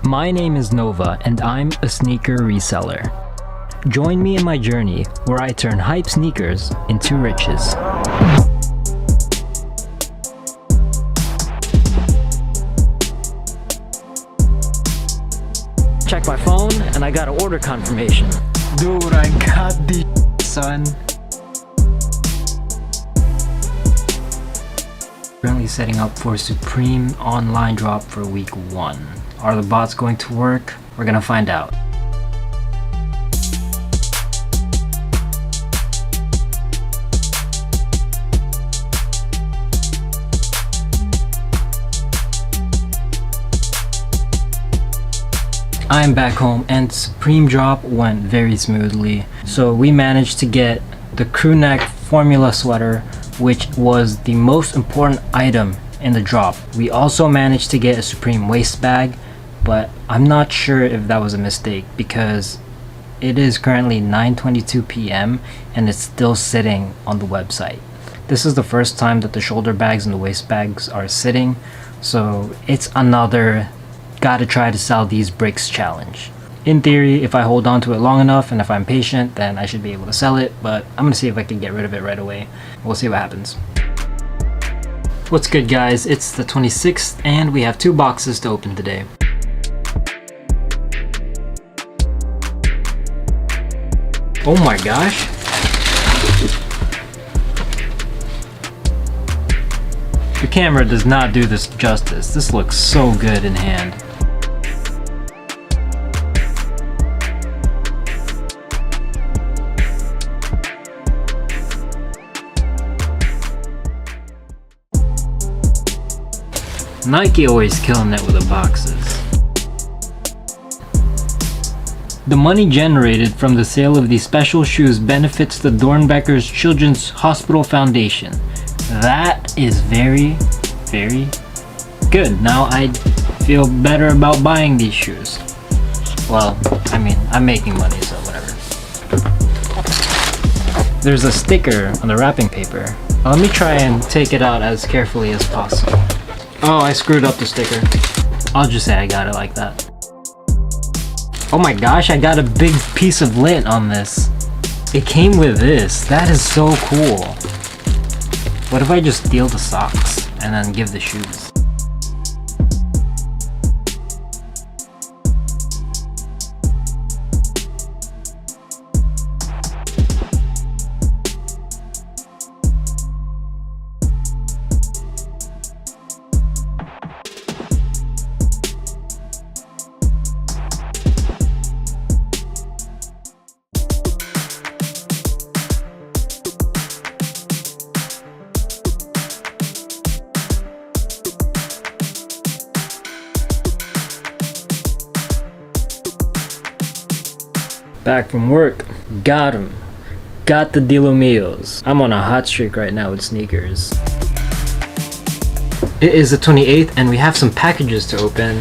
My name is Nova and I'm a sneaker reseller. Join me in my journey where I turn hype sneakers into riches. Check my phone and I got an order confirmation. Dude, I got the son. Currently setting up for Supreme online drop for week 1. Are the bots going to work? We're gonna find out. I'm back home and Supreme drop went very smoothly. So we managed to get the crew neck formula sweater, which was the most important item in the drop. We also managed to get a Supreme waist bag, but I'm not sure if that was a mistake because it is currently 9:22 p.m. and it's still sitting on the website. This is the first time that the shoulder bags and the waist bags are sitting, so it's another gotta try to sell these bricks challenge. In theory, if I hold on to it long enough and if I'm patient, then I should be able to sell it, but I'm gonna see if I can get rid of it right away. We'll see what happens. What's good, guys? It's the 26th and we have 2 boxes to open today. Oh my gosh. The camera does not do this justice. This looks so good in hand. Nike always killing it with the boxes. The money generated from the sale of these special shoes benefits the Dornbecker's Children's Hospital Foundation. That is very, very good. Now I feel better about buying these shoes. Well, I mean, I'm making money, so whatever. There's a sticker on the wrapping paper. Let me try and take it out as carefully as possible. Oh, I screwed up the sticker. I'll just say I got it like that. Oh my gosh, I got a big piece of lint on this. It came with this. That is so cool. What if I just steal the socks and then give the shoes? Back from work, got him. Got the MIOs. I'm on a hot streak right now with sneakers. It is the 28th and we have some packages to open.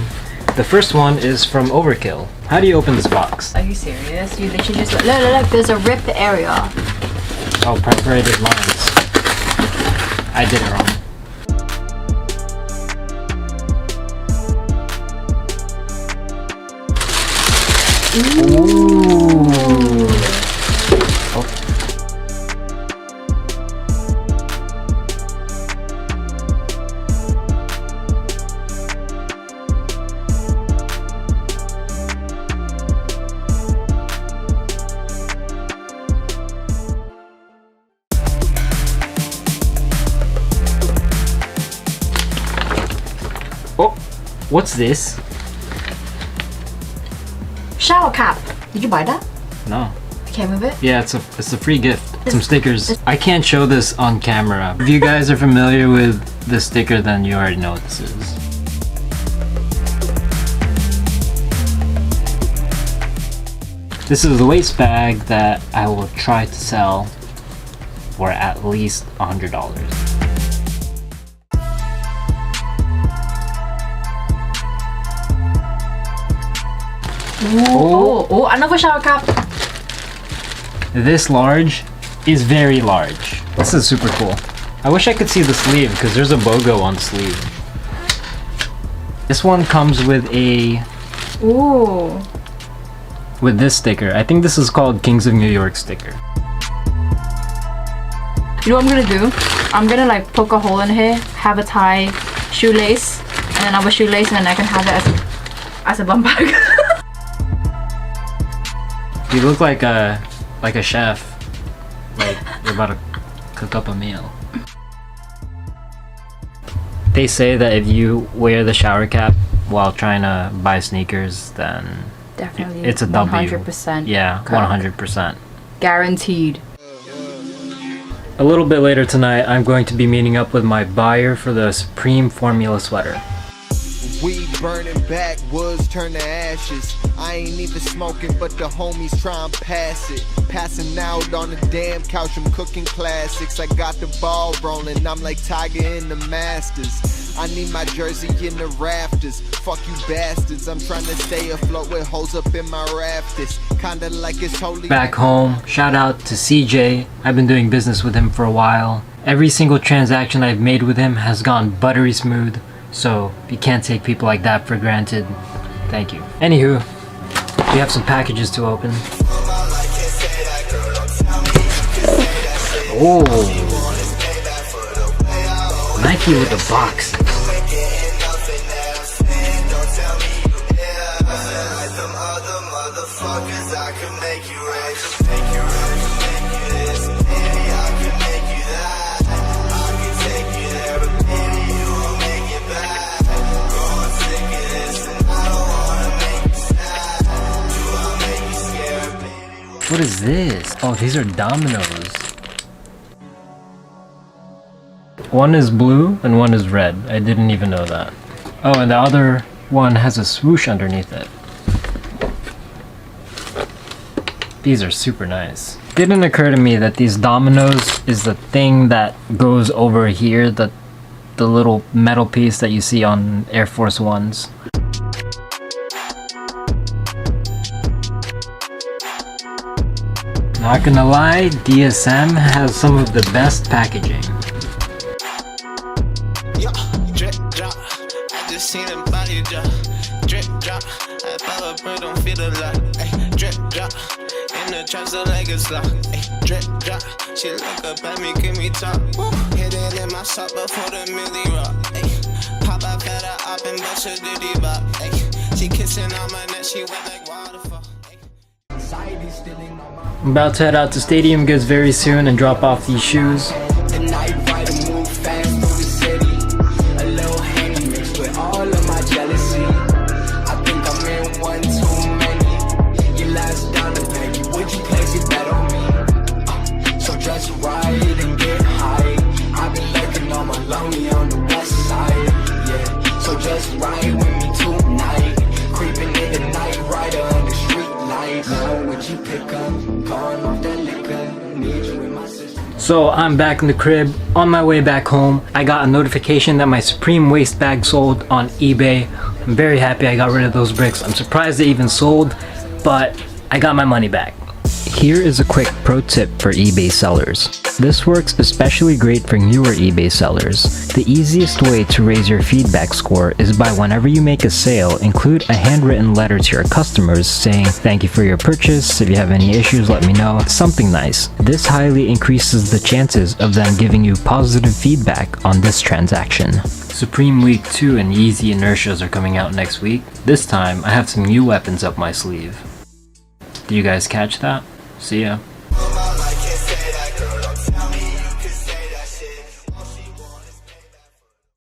The first one is from Overkill. How do you open this box? Are you serious? You literally just look, there's a ripped area. Oh, perforated lines. I did it wrong. Ooh. Oh. Oh, what's this? Shower cap. Did you buy that? No. It came with it? Yeah, it's a free gift. Some stickers. I can't show this on camera. If you guys are familiar with the sticker, then you already know what this is. This is a waist bag that I will try to sell for at least $100. Oh, another shower cap. This large is very large. This is super cool. I wish I could see the sleeve because there's a BOGO on the sleeve. This one comes with a Ooh. with this sticker. I think this is called Kings of New York sticker. You know what I'm gonna do? I'm gonna like poke a hole in here, have a tie shoelace, and then have a shoelace, and then I can have it as a bum bag. You look like a chef. Like you're about to cook up a meal. They say that if you wear the shower cap while trying to buy sneakers, then Definitely. it's a W. 100%. Yeah, 100%. Guaranteed. A little bit later tonight, I'm going to be meeting up with my buyer for the Supreme Formula sweater. Weed burning backwoods turn to ashes. I ain't even smoking, but the homies try and pass it. Passing out on the damn couch, I'm cooking classics. I got the ball rolling, I'm like Tiger in the Masters. I need my jersey in the rafters. Fuck you bastards, I'm trying to stay afloat with holes up in my rafters. Kinda like it's holy. Back home, shout out to CJ. I've been doing business with him for a while. Every single transaction I've made with him has gone buttery smooth. So you can't take people like that for granted. Thank you. Anywho, we have some packages to open. Oh, Nike with the box. What is this? Oh, these are dominoes. One is blue and one is red. I didn't even know that. Oh, and the other one has a swoosh underneath it. These are super nice. It didn't occur to me that these dominoes is the thing that goes over here, the little metal piece that you see on Air Force Ones. Not gonna lie, DSM has some of the best packaging. Yo, drip drop, I just seen a body drop. Drip drop, I thought a bird don't feel a lot. Ay, drip drop, in the trap so like a slot. Ay, drip drop, she look up at me, give me top. Woo, hit it in my shop before the milli rock. Ay, pop up at her up and bust her diddy bop. Ay, she kissing on my neck, she wet like waterfall. I'm about to head out to Stadium Goods very soon and drop off these shoes. Tonight, ride and move fast through the city. A little handy mixed with all of my jealousy. I think I'm in one too many. You last down the peggy, would you place your bet on me? So just ride and get high. I've been lurking all my lonely on the west side. Yeah, so just ride with me tonight. Creeping in the night rider under street lights. Now would you pick up? Calling off that liquor. Need you in my system. So I'm back in the crib. On my way back home, I got a notification that my Supreme waist bag sold on eBay. I'm very happy I got rid of those bricks. I'm surprised they even sold, but I got my money back. Here is a quick pro tip for eBay sellers. This works especially great for newer eBay sellers. The easiest way to raise your feedback score is by whenever you make a sale, include a handwritten letter to your customers saying, "Thank you for your purchase, if you have any issues let me know," something nice. This highly increases the chances of them giving you positive feedback on this transaction. Supreme Week 2 and Yeezy Inertias are coming out next week. This time, I have some new weapons up my sleeve. Do you guys catch that? See ya.